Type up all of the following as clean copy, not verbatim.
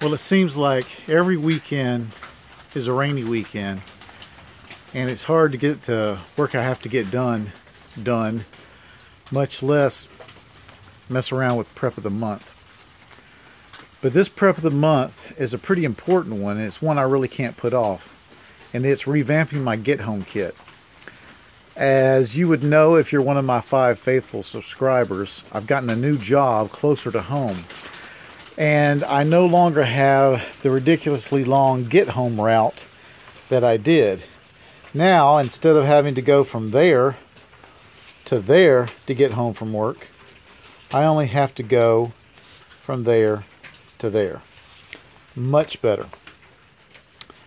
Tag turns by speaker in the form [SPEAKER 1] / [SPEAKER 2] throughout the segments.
[SPEAKER 1] Well, it seems like every weekend is a rainy weekend, and it's hard to get the work I have to get done, much less mess around with prep of the month. But this prep of the month is a pretty important one, and it's one I really can't put off, and it's revamping my Get Home kit. As you would know if you're one of my 5 faithful subscribers, I've gotten a new job closer to home. And I no longer have the ridiculously long get home route that I did. Now, instead of having to go from there to get home from work, I only have to go from there to there. Much better.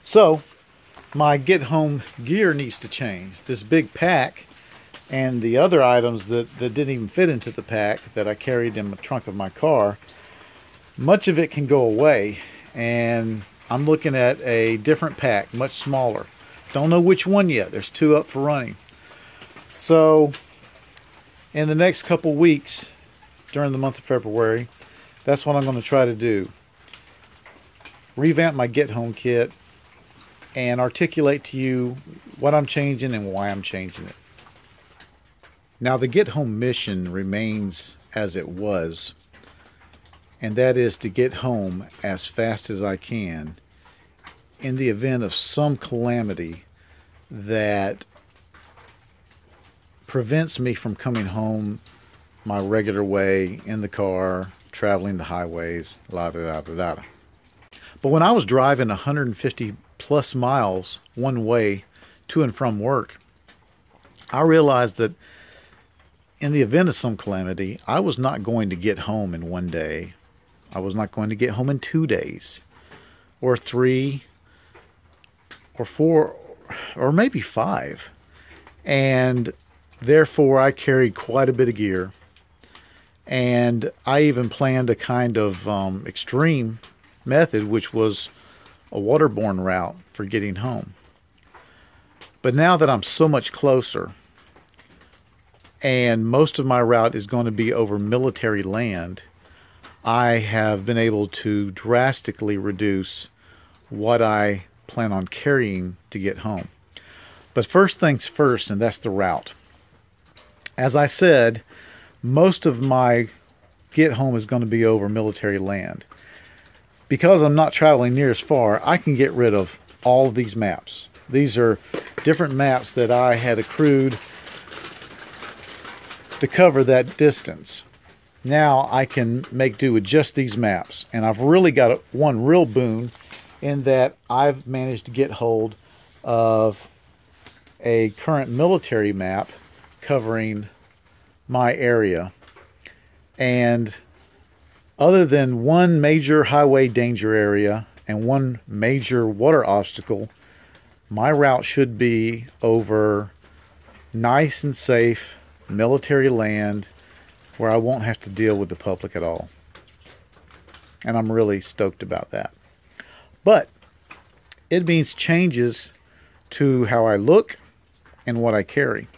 [SPEAKER 1] So, my get home gear needs to change. This big pack and the other items that didn't even fit into the pack that I carried in the trunk of my car, much of it can go away, and I'm looking at a different pack, much smaller. Don't know which one yet. There's 2 up for running. So in the next couple weeks during the month of February, that's what I'm going to try to do. Revamp my Get Home kit and articulate to you what I'm changing and why I'm changing it. Now, the Get Home mission remains as it was, and that is to get home as fast as I can in the event of some calamity that prevents me from coming home my regular way in the car, traveling the highways, la da da da da. But when I was driving 150 plus miles one way to and from work, I realized that in the event of some calamity, I was not going to get home in one day. I was not going to get home in 2 days, or 3, or 4, or maybe 5. And therefore, I carried quite a bit of gear. And I even planned a kind of extreme method, which was a waterborne route for getting home. But now that I'm so much closer, and most of my route is going to be over military land, I have been able to drastically reduce what I plan on carrying to get home. But first things first, and that's the route. As I said, most of my get home is going to be over military land. Because I'm not traveling near as far, I can get rid of all of these maps. These are different maps that I had accrued to cover that distance. Now I can make do with just these maps, and I've really got one real boon in that I've managed to get hold of a current military map covering my area. And other than one major highway danger area and one major water obstacle, my route should be over nice and safe military land where I won't have to deal with the public at all. And I'm really stoked about that. But it means changes to how I look and what I carry.